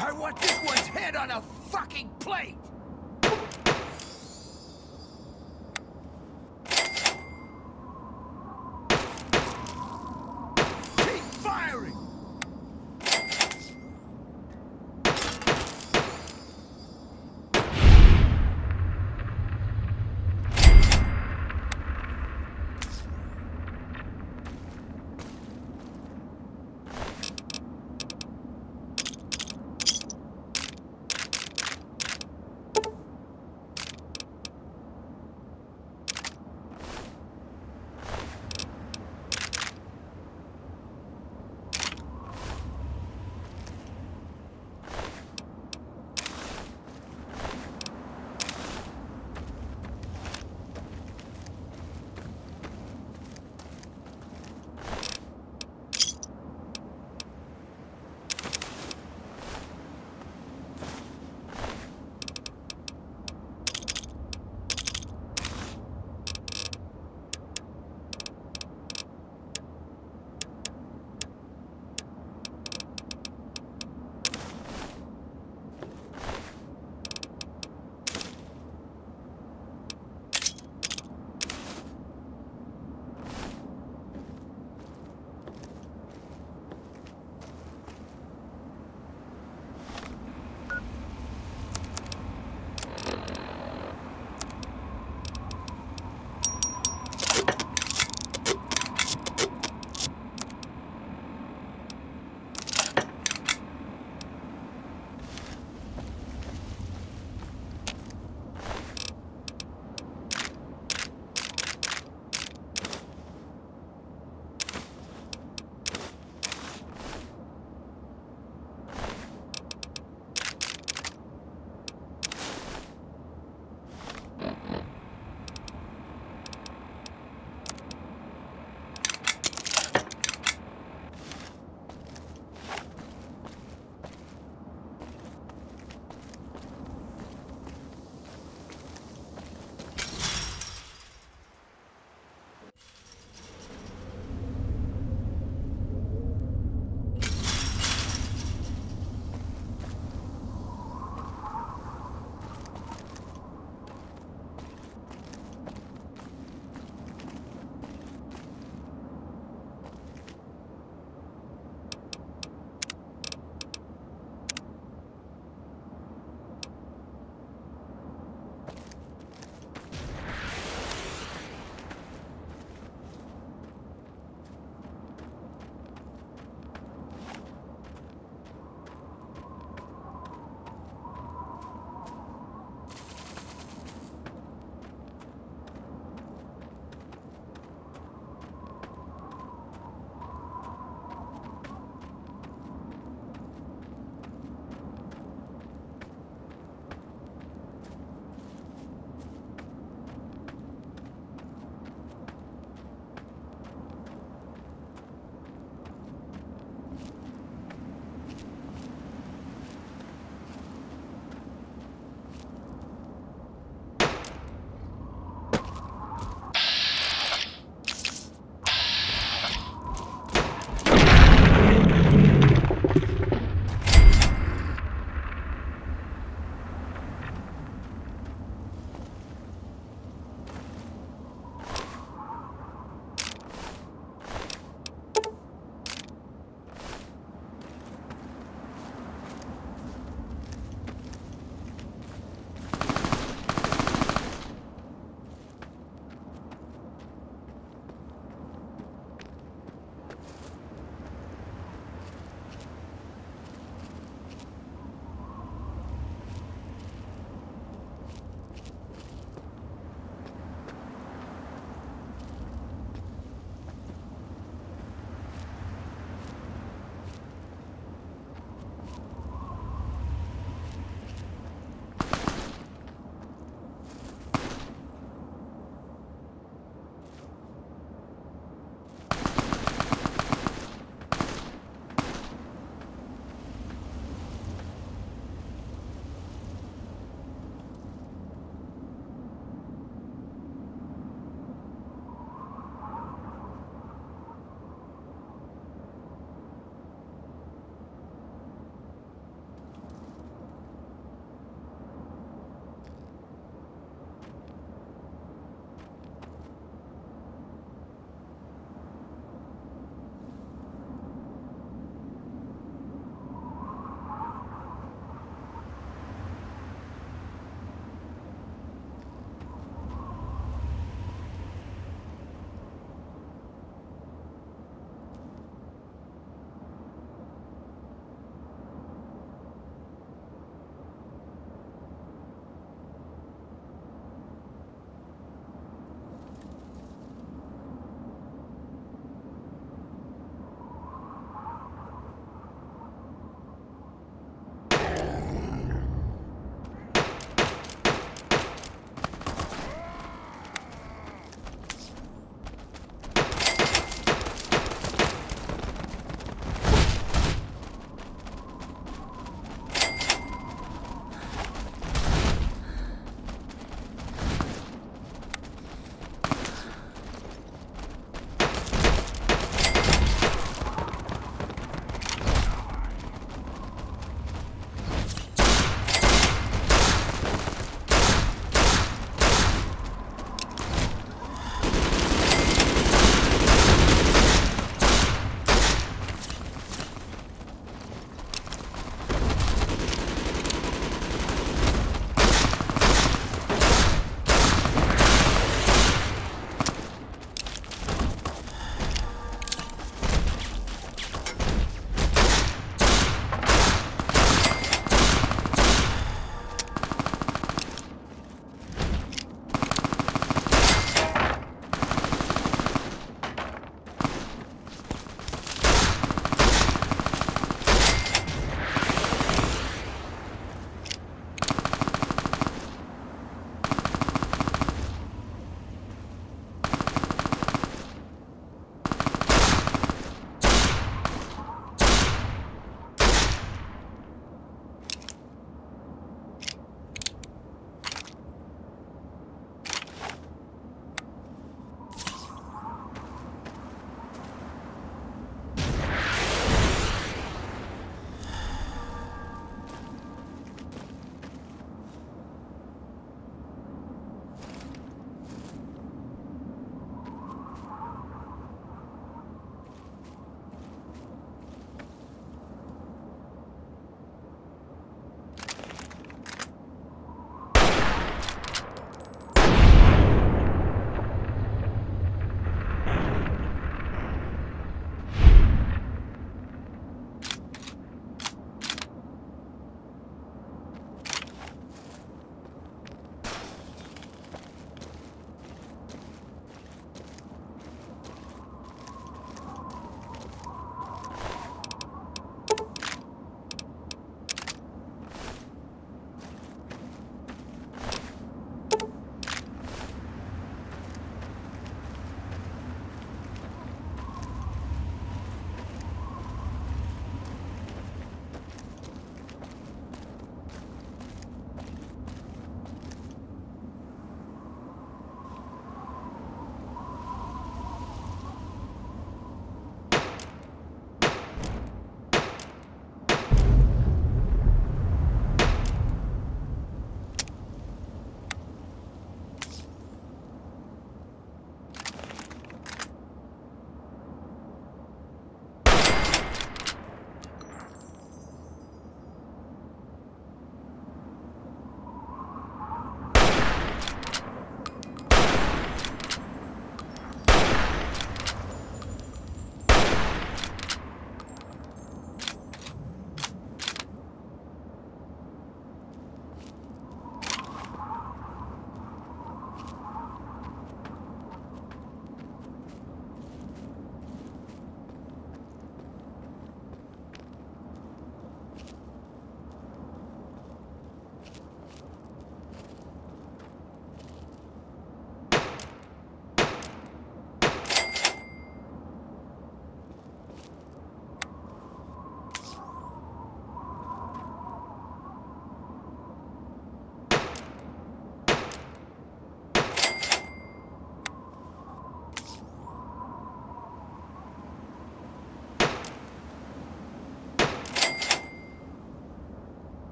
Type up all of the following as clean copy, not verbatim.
I want this one's head on a fucking plate! Keep firing!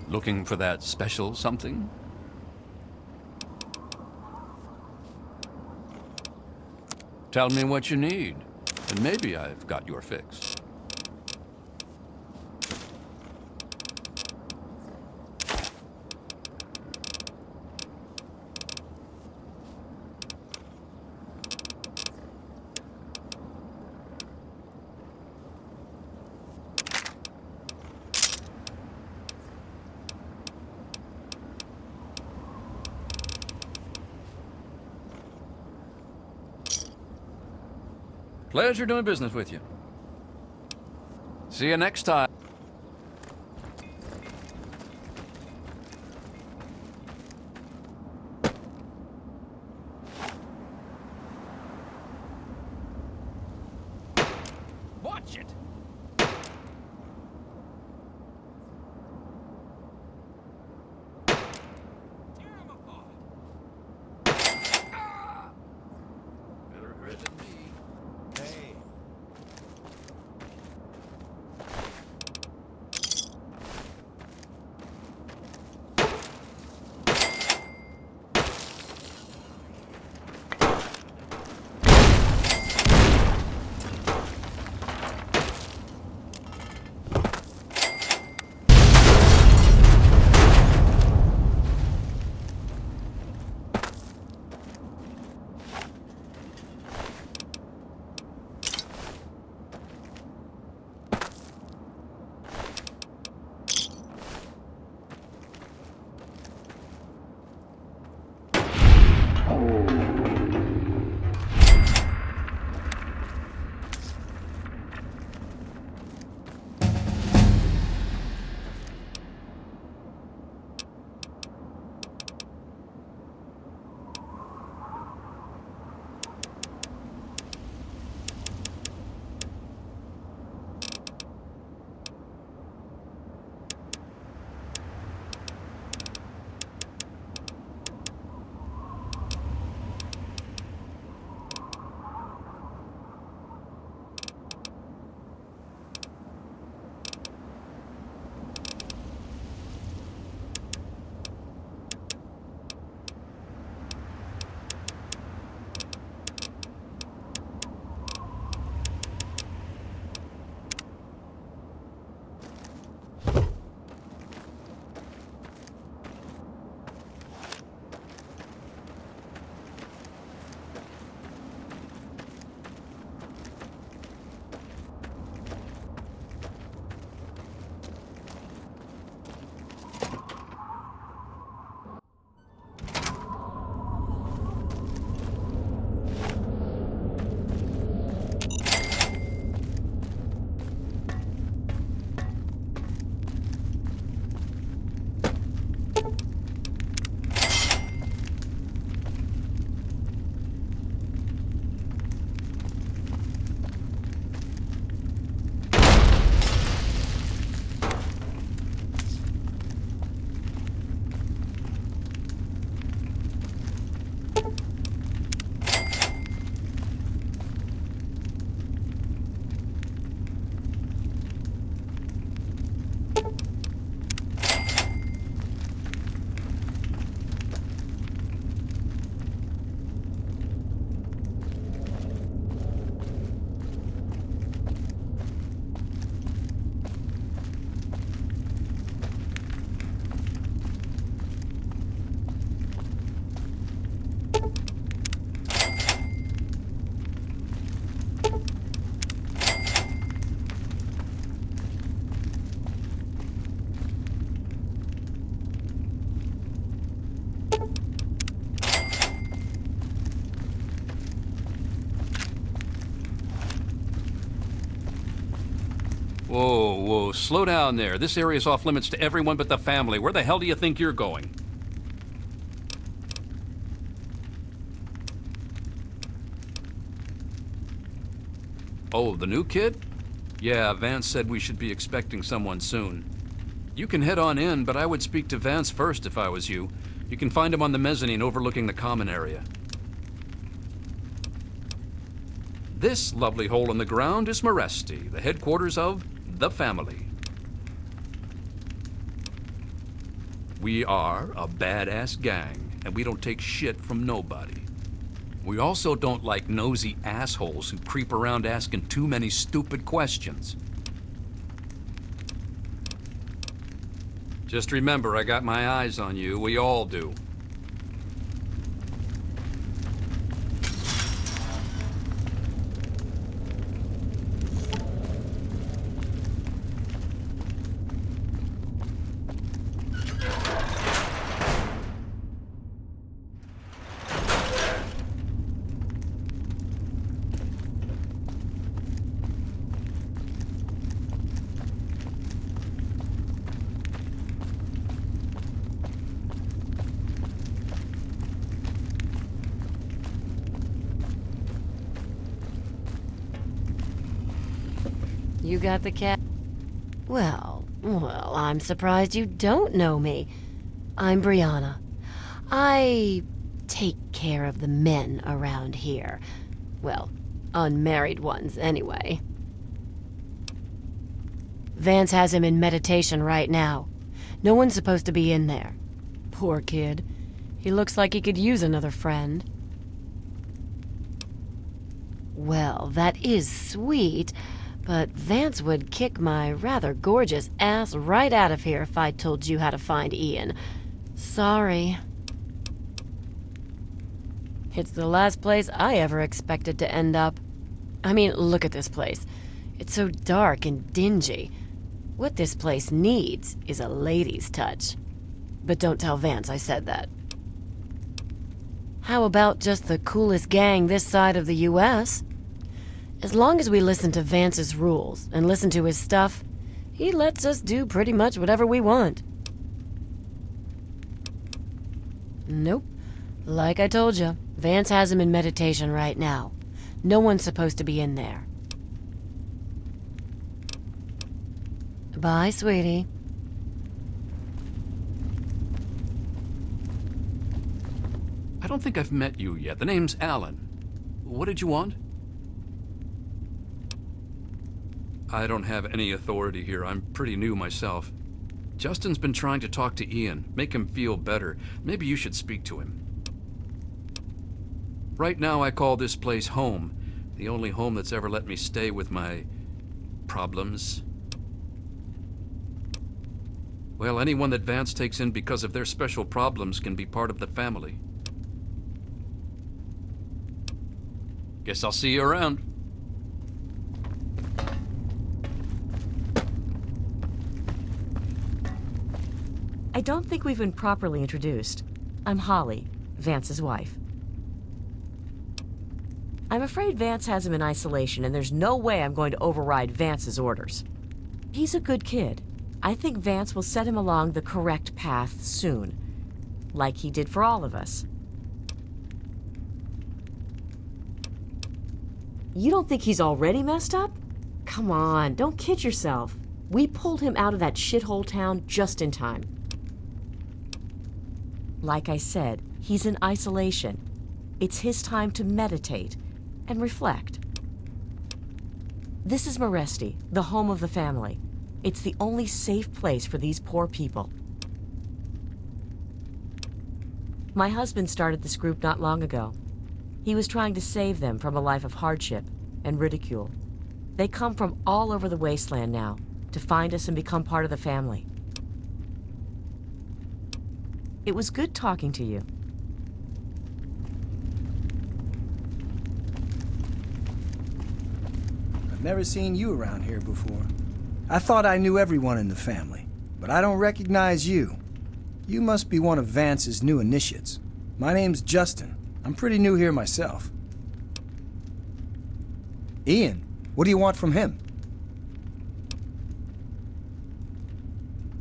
Looking for that special something? Tell me what you need, and maybe I've got your fix. Pleasure doing business with you. See you next time. Watch it! Tear him apart! Better hurt than me. Hey. Whoa, whoa, slow down there. This area's off limits to everyone but the family. Where the hell do you think you're going? Oh, the new kid? Yeah, Vance said we should be expecting someone soon. You can head on in, but I would speak to Vance first if I was you. You can find him on the mezzanine overlooking the common area. This lovely hole in the ground is Maresti, the headquarters of the family. We are a badass gang, and we don't take shit from nobody. We also don't like nosy assholes who creep around asking too many stupid questions. Just remember, I got my eyes on you. We all do. You got the cat? Well, I'm surprised you don't know me. I'm Brianna. I take care of the men around here. Well, unmarried ones, anyway. Vance has him in meditation right now. No one's supposed to be in there. Poor kid. He looks like he could use another friend. Well, that is sweet. But Vance would kick my rather gorgeous ass right out of here if I told you how to find Ian. Sorry. It's the last place I ever expected to end up. I mean, look at this place. It's so dark and dingy. What this place needs is a lady's touch. But don't tell Vance I said that. How about just the coolest gang this side of the U.S.? As long as we listen to Vance's rules and listen to his stuff, he lets us do pretty much whatever we want. Nope. Like I told you, Vance has him in meditation right now. No one's supposed to be in there. Bye, sweetie. I don't think I've met you yet. The name's Alan. What did you want? I don't have any authority here. I'm pretty new myself. Justin's been trying to talk to Ian, make him feel better. Maybe you should speak to him. Right now I call this place home. The only home that's ever let me stay with my problems. Well, anyone that Vance takes in because of their special problems can be part of the family. Guess I'll see you around. I don't think we've been properly introduced. I'm Holly, Vance's wife. I'm afraid Vance has him in isolation, and there's no way I'm going to override Vance's orders. He's a good kid. I think Vance will set him along the correct path soon, like he did for all of us. You don't think he's already messed up? Come on, don't kid yourself. We pulled him out of that shithole town just in time. Like I said, he's in isolation. It's his time to meditate and reflect. This is Maresti, the home of the family. It's the only safe place for these poor people. My husband started this group not long ago. He was trying to save them from a life of hardship and ridicule. They come from all over the wasteland now to find us and become part of the family. It was good talking to you. I've never seen you around here before. I thought I knew everyone in the family, but I don't recognize you. You must be one of Vance's new initiates. My name's Justin. I'm pretty new here myself. Ian, what do you want from him?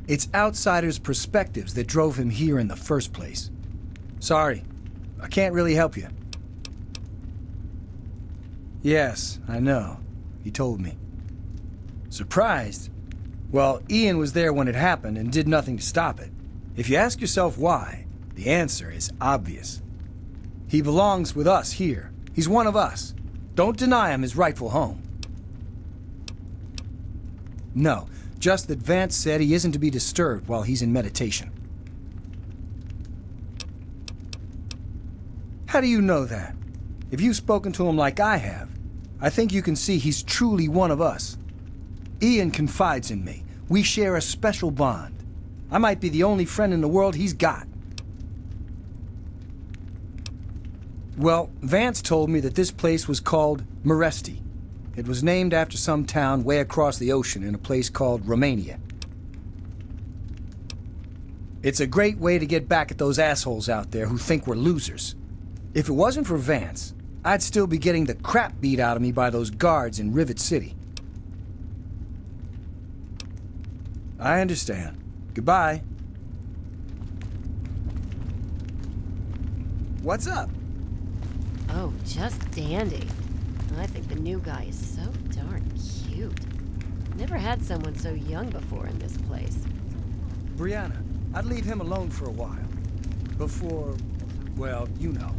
It's outsiders' perspectives that drove him here in the first place. Sorry, I can't really help you. Yes, I know. He told me. Surprised? Well, Ian was there when it happened and did nothing to stop it. If you ask yourself why, the answer is obvious. He belongs with us here. He's one of us. Don't deny him his rightful home. No, just that Vance said he isn't to be disturbed while he's in meditation. How do you know that? If you've spoken to him like I have, I think you can see he's truly one of us. Ian confides in me. We share a special bond. I might be the only friend in the world he's got. Well, Vance told me that this place was called Meresti. It was named after some town way across the ocean in a place called Romania. It's a great way to get back at those assholes out there who think we're losers. If it wasn't for Vance, I'd still be getting the crap beat out of me by those guards in Rivet City. I understand. Goodbye. What's up? Oh, just dandy. I think the new guy is so darn cute. Never had someone so young before in this place. Brianna, I'd leave him alone for a while. Before, well, you know.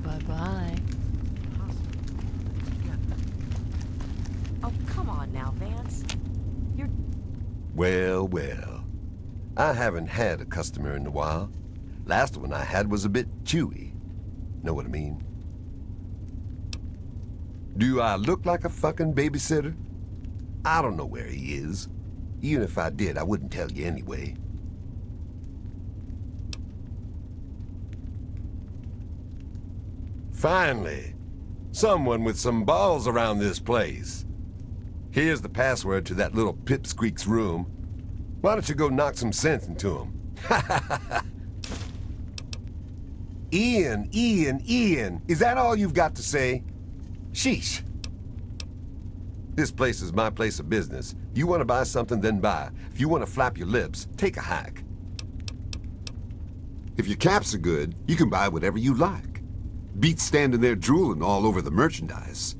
Bye-bye. Oh, come on now, Vance. You're... Well, well. I haven't had a customer in a while. Last one I had was a bit chewy. Know what I mean? Do I look like a fucking babysitter? I don't know where he is. Even if I did, I wouldn't tell you anyway. Finally, someone with some balls around this place. Here's the password to that little pipsqueak's room. Why don't you go knock some sense into him? Ian, is that all you've got to say? Sheesh. This place is my place of business. If you want to buy something, then buy. If you want to flap your lips, take a hike. If your caps are good, you can buy whatever you like. Beats standing there drooling all over the merchandise.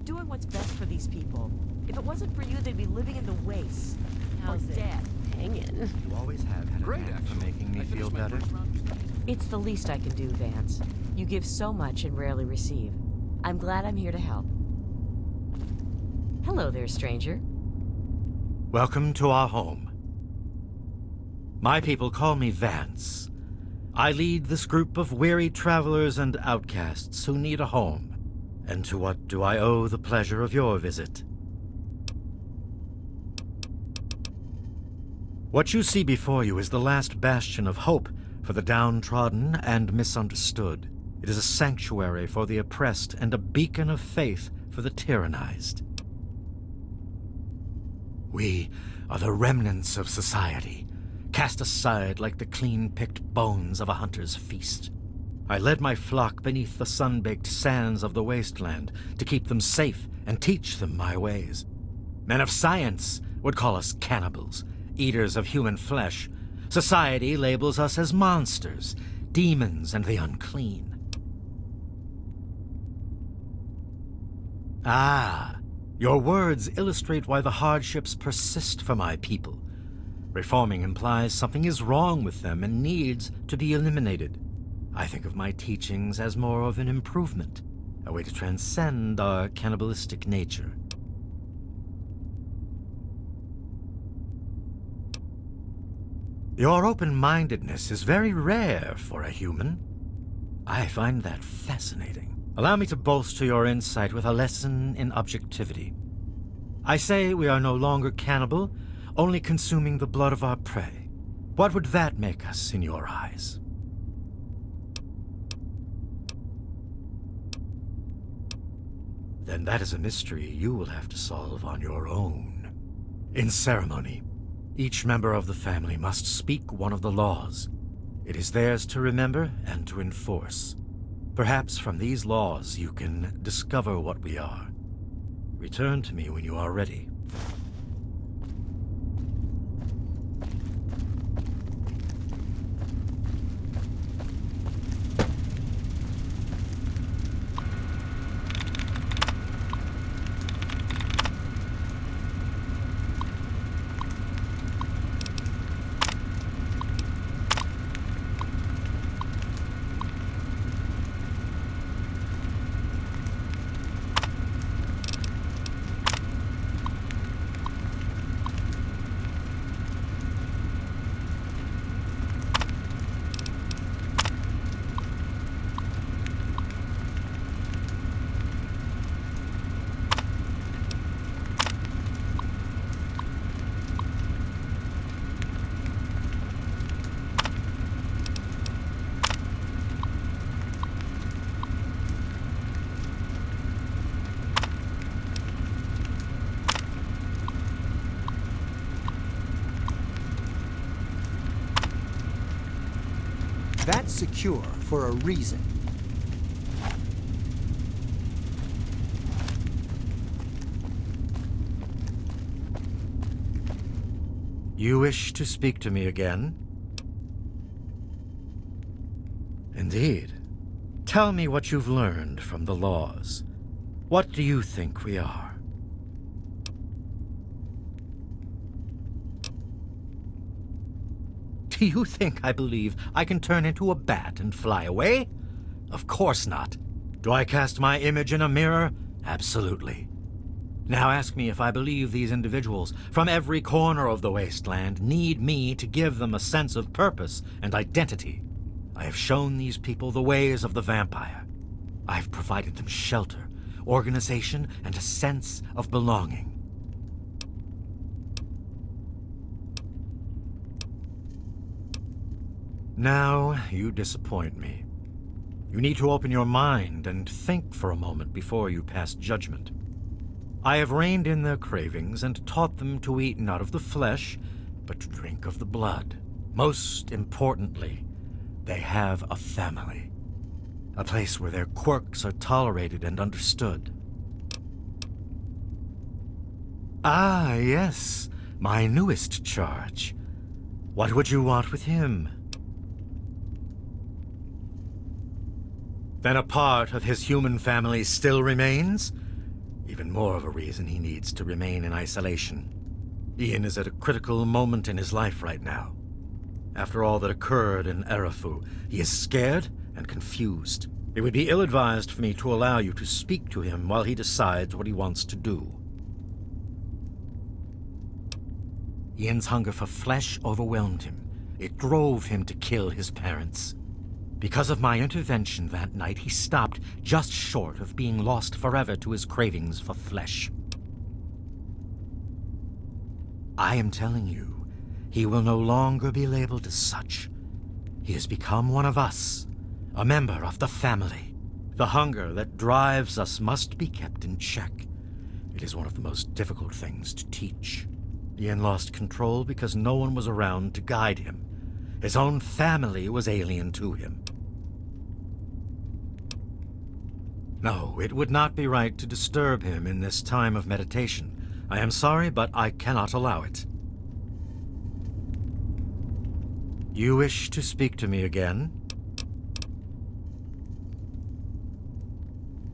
Doing what's best for these people. If it wasn't for you, they'd be living in the wastes. How's or it dead. hanging? You always have had a Great, knack for actually. making me I feel finished my better. first round. It's the least I can do, Vance. You give so much and rarely receive. I'm glad I'm here to help. Hello there, stranger. Welcome to our home. My people call me Vance. I lead this group of weary travelers and outcasts who need a home. And to what do I owe the pleasure of your visit? What you see before you is the last bastion of hope for the downtrodden and misunderstood. It is a sanctuary for the oppressed and a beacon of faith for the tyrannized. We are the remnants of society, cast aside like the clean-picked bones of a hunter's feast. I led my flock beneath the sun-baked sands of the wasteland to keep them safe and teach them my ways. Men of science would call us cannibals, eaters of human flesh. Society labels us as monsters, demons, and the unclean. Ah, your words illustrate why the hardships persist for my people. Reforming implies something is wrong with them and needs to be eliminated. I think of my teachings as more of an improvement, a way to transcend our cannibalistic nature. Your open-mindedness is very rare for a human. I find that fascinating. Allow me to bolster your insight with a lesson in objectivity. I say we are no longer cannibal, only consuming the blood of our prey. What would that make us in your eyes? Then that is a mystery you will have to solve on your own. In ceremony, each member of the family must speak one of the laws. It is theirs to remember and to enforce. Perhaps from these laws you can discover what we are. Return to me when you are ready. That's secure for a reason. You wish to speak to me again? Indeed. Tell me what you've learned from the laws. What do you think we are? Do you think I believe I can turn into a bat and fly away? Of course not. Do I cast my image in a mirror? Absolutely. Now ask me if I believe these individuals from every corner of the wasteland need me to give them a sense of purpose and identity. I have shown these people the ways of the vampire. I've provided them shelter, organization, and a sense of belonging. Now, you disappoint me. You need to open your mind and think for a moment before you pass judgment. I have reined in their cravings and taught them to eat not of the flesh, but to drink of the blood. Most importantly, they have a family. A place where their quirks are tolerated and understood. Ah, yes, my newest charge. What would you want with him? Then a part of his human family still remains? Even more of a reason he needs to remain in isolation. Ian is at a critical moment in his life right now. After all that occurred in Arafu, he is scared and confused. It would be ill-advised for me to allow you to speak to him while he decides what he wants to do. Ian's hunger for flesh overwhelmed him. It drove him to kill his parents. Because of my intervention that night, he stopped just short of being lost forever to his cravings for flesh. I am telling you, he will no longer be labeled as such. He has become one of us, a member of the family. The hunger that drives us must be kept in check. It is one of the most difficult things to teach. Ian lost control because no one was around to guide him. His own family was alien to him. No, it would not be right to disturb him in this time of meditation. I am sorry, but I cannot allow it. You wish to speak to me again?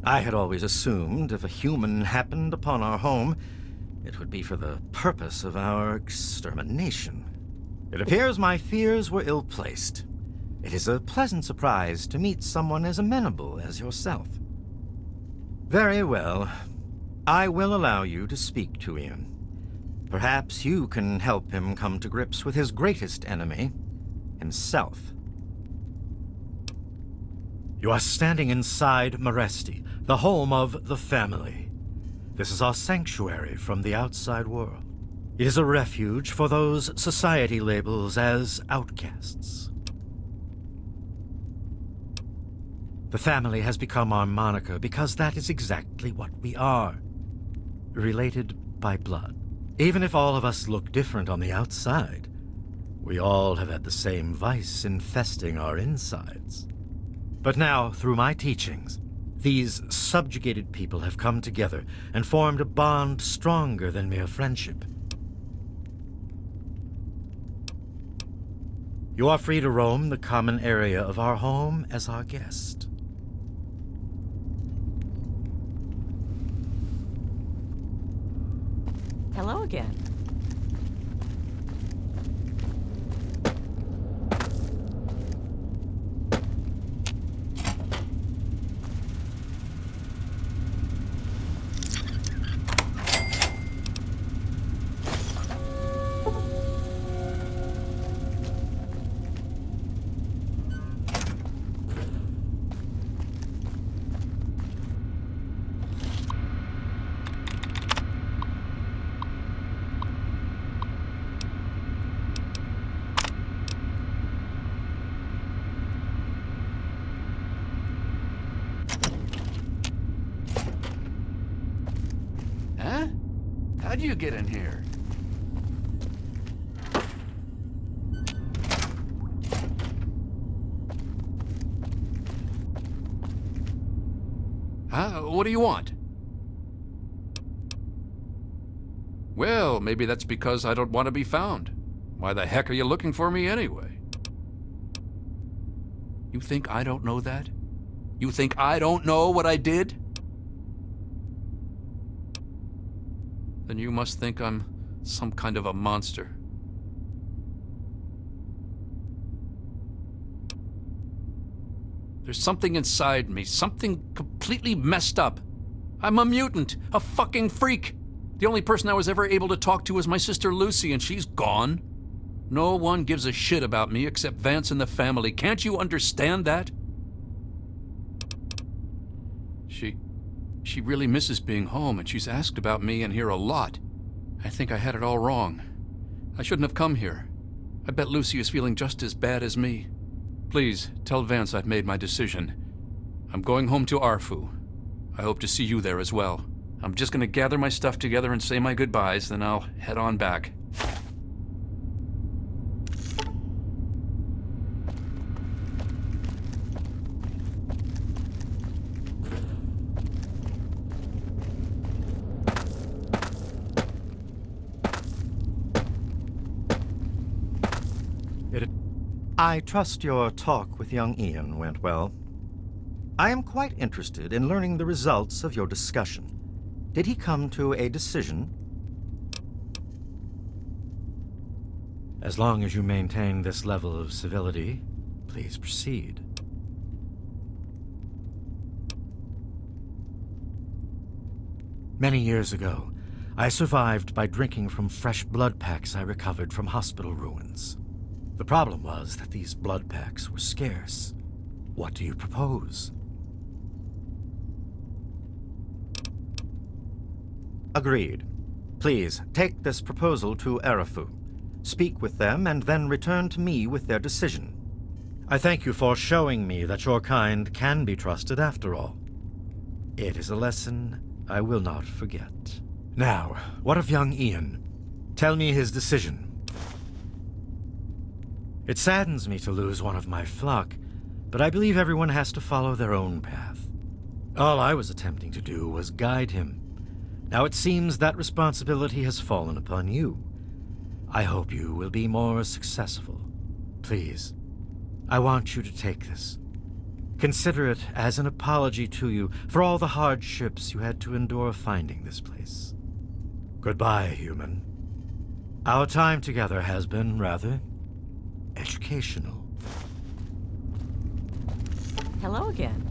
I had always assumed if a human happened upon our home, it would be for the purpose of our extermination. It appears my fears were ill-placed. It is a pleasant surprise to meet someone as amenable as yourself. Very well. I will allow you to speak to Ian. Perhaps you can help him come to grips with his greatest enemy, himself. You are standing inside Meresti, the home of the family. This is our sanctuary from the outside world. It is a refuge for those society labels as outcasts. The family has become our moniker because that is exactly what we are. Related by blood. Even if all of us look different on the outside, we all have had the same vice infesting our insides. But now, through my teachings, these subjugated people have come together and formed a bond stronger than mere friendship. You are free to roam the common area of our home as our guest. Hello again. Huh? How'd you get in here? Huh? What do you want? Well, maybe that's because I don't want to be found. Why the heck are you looking for me anyway? You think I don't know that? You think I don't know what I did? Then you must think I'm some kind of a monster. There's something inside me, something completely messed up. I'm a mutant, a fucking freak. The only person I was ever able to talk to was my sister Lucy, and she's gone. No one gives a shit about me except Vance and the family. Can't you understand that? She really misses being home, and she's asked about me in here a lot. I think I had it all wrong. I shouldn't have come here. I bet Lucy is feeling just as bad as me. Please, tell Vance I've made my decision. I'm going home to Arfu. I hope to see you there as well. I'm just gonna gather my stuff together and say my goodbyes, then I'll head on back. I trust your talk with young Ian went well. I am quite interested in learning the results of your discussion. Did he come to a decision? As long as you maintain this level of civility, please proceed. Many years ago, I survived by drinking from fresh blood packs I recovered from hospital ruins. The problem was that these blood packs were scarce. What do you propose? Agreed. Please, take this proposal to Arafu. Speak with them and then return to me with their decision. I thank you for showing me that your kind can be trusted after all. It is a lesson I will not forget. Now, what of young Ian? Tell me his decision. It saddens me to lose one of my flock, but I believe everyone has to follow their own path. All I was attempting to do was guide him. Now it seems that responsibility has fallen upon you. I hope you will be more successful. Please, I want you to take this. Consider it as an apology to you for all the hardships you had to endure finding this place. Goodbye, human. Our time together has been rather educational. Hello again.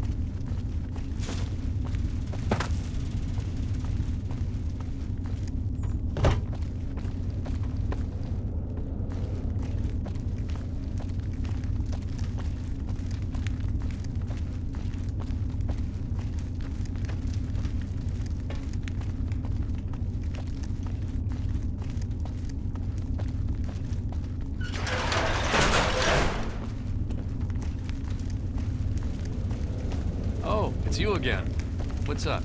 again. What's up?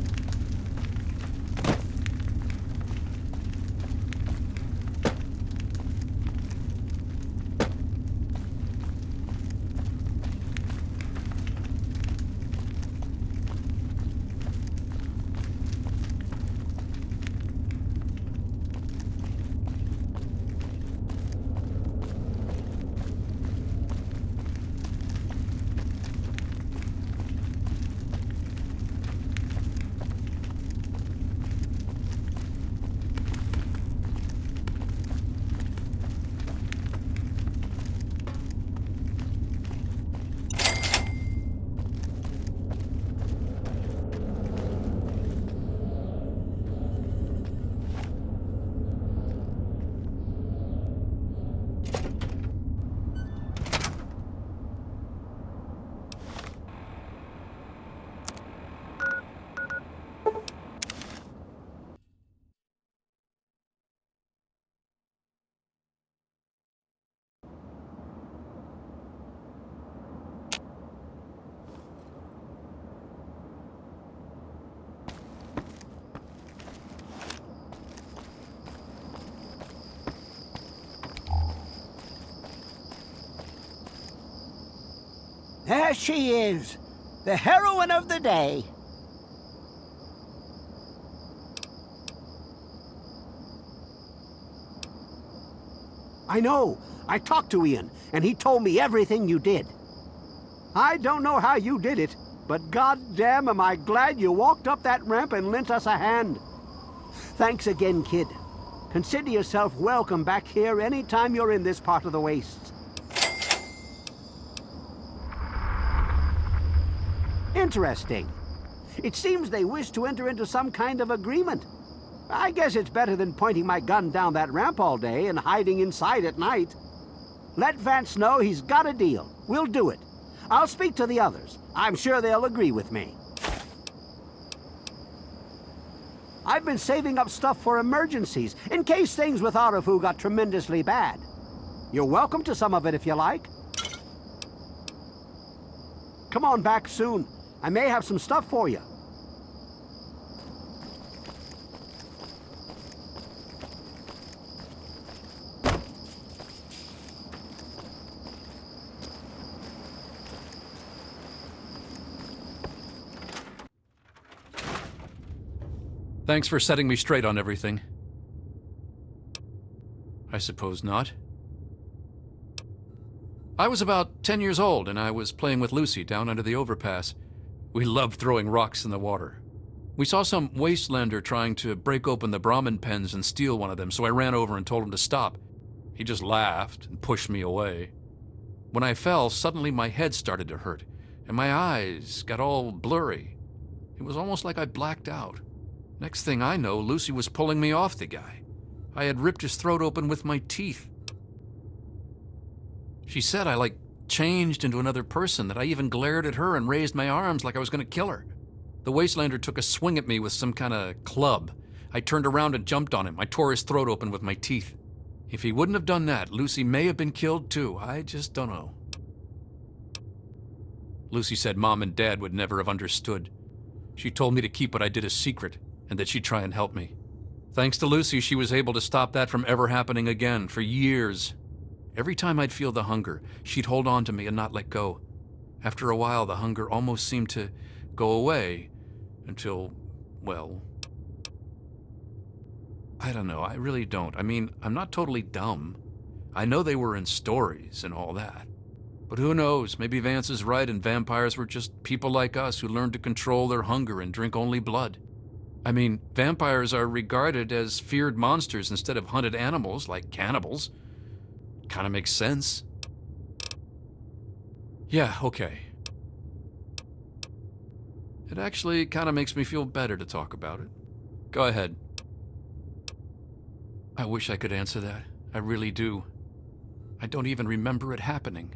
There she is, the heroine of the day. I know. I talked to Ian, and he told me everything you did. I don't know how you did it, but goddamn am I glad you walked up that ramp and lent us a hand. Thanks again, kid. Consider yourself welcome back here anytime you're in this part of the wastes. Interesting. It seems they wish to enter into some kind of agreement. I guess it's better than pointing my gun down that ramp all day and hiding inside at night. Let Vance know he's got a deal. We'll do it. I'll speak to the others. I'm sure they'll agree with me. I've been saving up stuff for emergencies, in case things with Autofu got tremendously bad. You're welcome to some of it if you like. Come on back soon. I may have some stuff for you. Thanks for setting me straight on everything. I suppose not. I was about 10 years old, and I was playing with Lucy down under the overpass. We loved throwing rocks in the water. We saw some Wastelander trying to break open the Brahmin pens and steal one of them, so I ran over and told him to stop. He just laughed and pushed me away. When I fell, suddenly my head started to hurt, and my eyes got all blurry. It was almost like I blacked out. Next thing I know, Lucy was pulling me off the guy. I had ripped his throat open with my teeth. She said I, changed into another person, that I even glared at her and raised my arms like I was going to kill her. The Wastelander took a swing at me with some kind of club. I turned around and jumped on him. I tore his throat open with my teeth. If he wouldn't have done that, Lucy may have been killed too. I just don't know. Lucy said Mom and Dad would never have understood. She told me to keep what I did a secret, and that she'd try and help me. Thanks to Lucy, she was able to stop that from ever happening again for years. Every time I'd feel the hunger, she'd hold on to me and not let go. After a while, the hunger almost seemed to go away until, well, I don't know. I really don't. I mean, I'm not totally dumb. I know they were in stories and all that. But who knows? Maybe Vance is right and vampires were just people like us who learned to control their hunger and drink only blood. I mean, vampires are regarded as feared monsters instead of hunted animals like cannibals. Kind of makes sense. Yeah, okay. It actually kind of makes me feel better to talk about it. Go ahead. I wish I could answer that. I really do. I don't even remember it happening.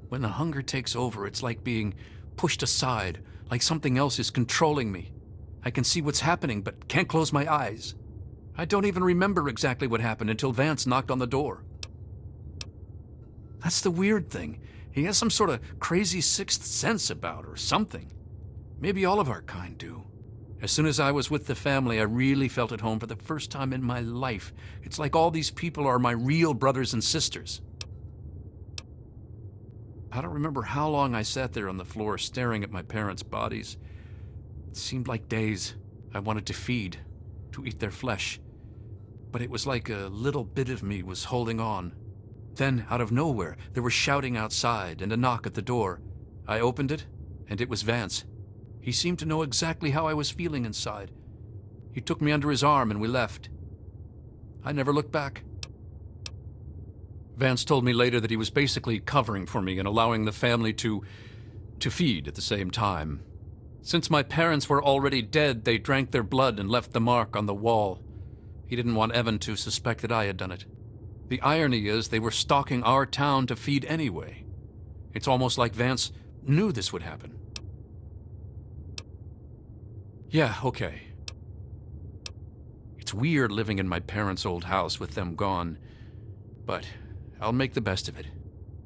When the hunger takes over, it's like being pushed aside, like something else is controlling me. I can see what's happening, but can't close my eyes. I don't even remember exactly what happened until Vance knocked on the door. That's the weird thing. He has some sort of crazy sixth sense about her, or something. Maybe all of our kind do. As soon as I was with the family, I really felt at home for the first time in my life. It's like all these people are my real brothers and sisters. I don't remember how long I sat there on the floor staring at my parents' bodies. It seemed like days. I wanted to feed, to eat their flesh. But it was like a little bit of me was holding on. Then, out of nowhere, there was shouting outside and a knock at the door. I opened it, and it was Vance. He seemed to know exactly how I was feeling inside. He took me under his arm and we left. I never looked back. Vance told me later that he was basically covering for me and allowing the family to feed at the same time. Since my parents were already dead, they drank their blood and left the mark on the wall. He didn't want Evan to suspect that I had done it. The irony is they were stalking our town to feed anyway. It's almost like Vance knew this would happen. Yeah, okay. It's weird living in my parents' old house with them gone, but I'll make the best of it.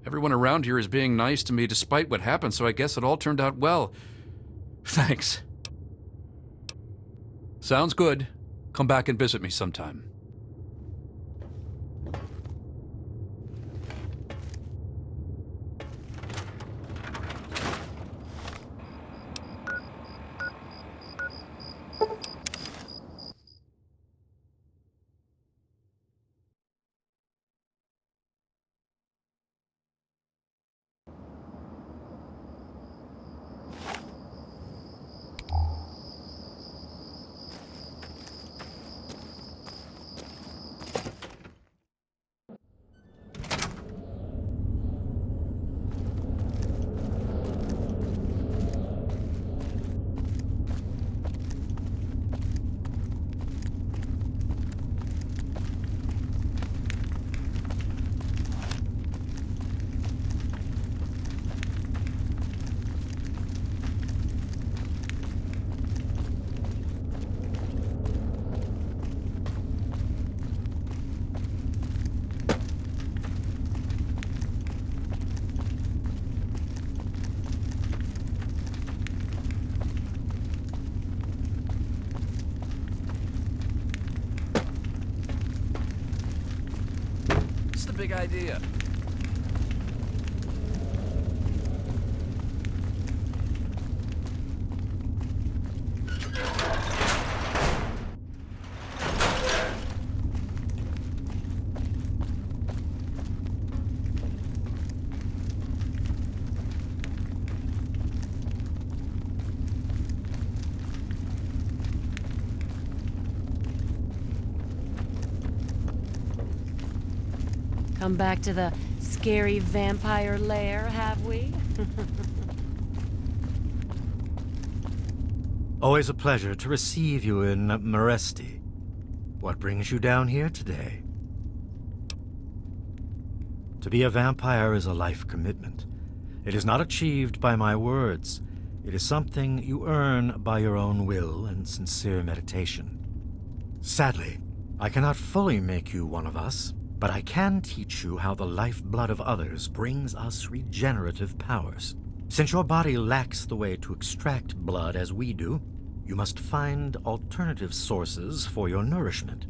Everyone around here is being nice to me despite what happened, so I guess it all turned out well. Thanks. Sounds good. Come back and visit me sometime. Big idea. Come back to the scary vampire lair, have we? Always a pleasure to receive you in Meresti. What brings you down here today? To be a vampire is a life commitment. It is not achieved by my words. It is something you earn by your own will and sincere meditation. Sadly, I cannot fully make you one of us, but I can teach you how the lifeblood of others brings us regenerative powers. Since your body lacks the way to extract blood as we do, you must find alternative sources for your nourishment.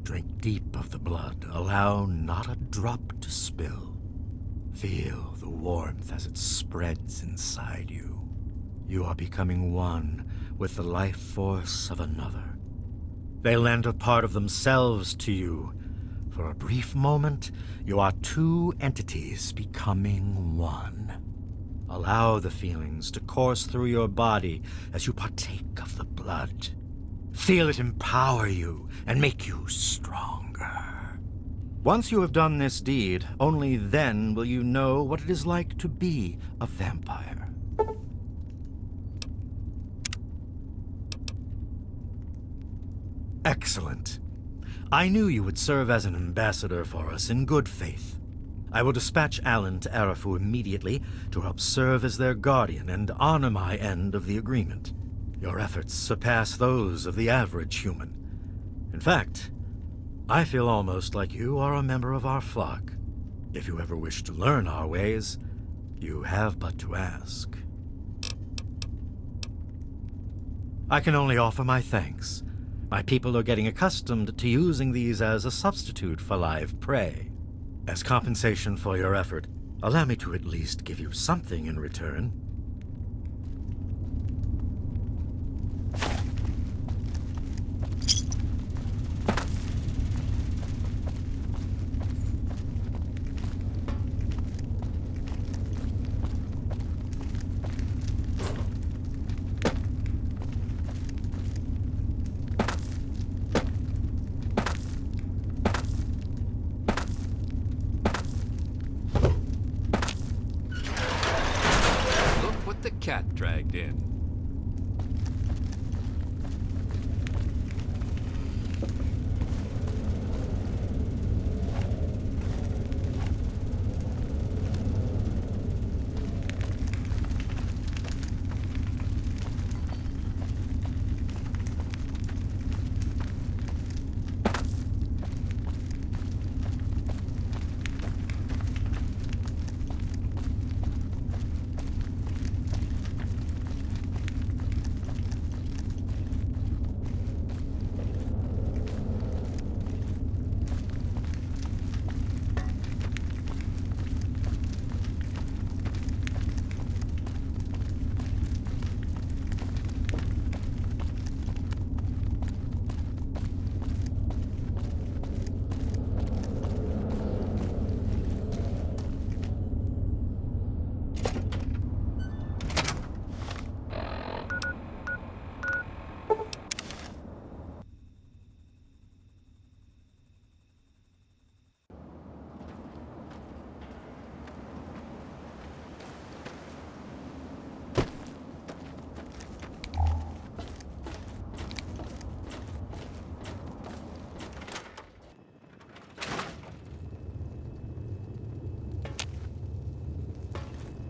Drink deep of the blood, allow not a drop to spill. Feel the warmth as it spreads inside you. You are becoming one with the life force of another. They lend a part of themselves to you. For a brief moment, you are two entities becoming one. Allow the feelings to course through your body as you partake of the blood. Feel it empower you and make you stronger. Once you have done this deed, only then will you know what it is like to be a vampire. Excellent. I knew you would serve as an ambassador for us in good faith. I will dispatch Alan to Arafu immediately to help serve as their guardian and honor my end of the agreement. Your efforts surpass those of the average human. In fact, I feel almost like you are a member of our flock. If you ever wish to learn our ways, you have but to ask. I can only offer my thanks. My people are getting accustomed to using these as a substitute for live prey. As compensation for your effort, allow me to at least give you something in return. Cat dragged in.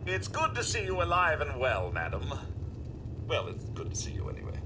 It's good to see you alive and well, madam. Well, it's good to see you anyway.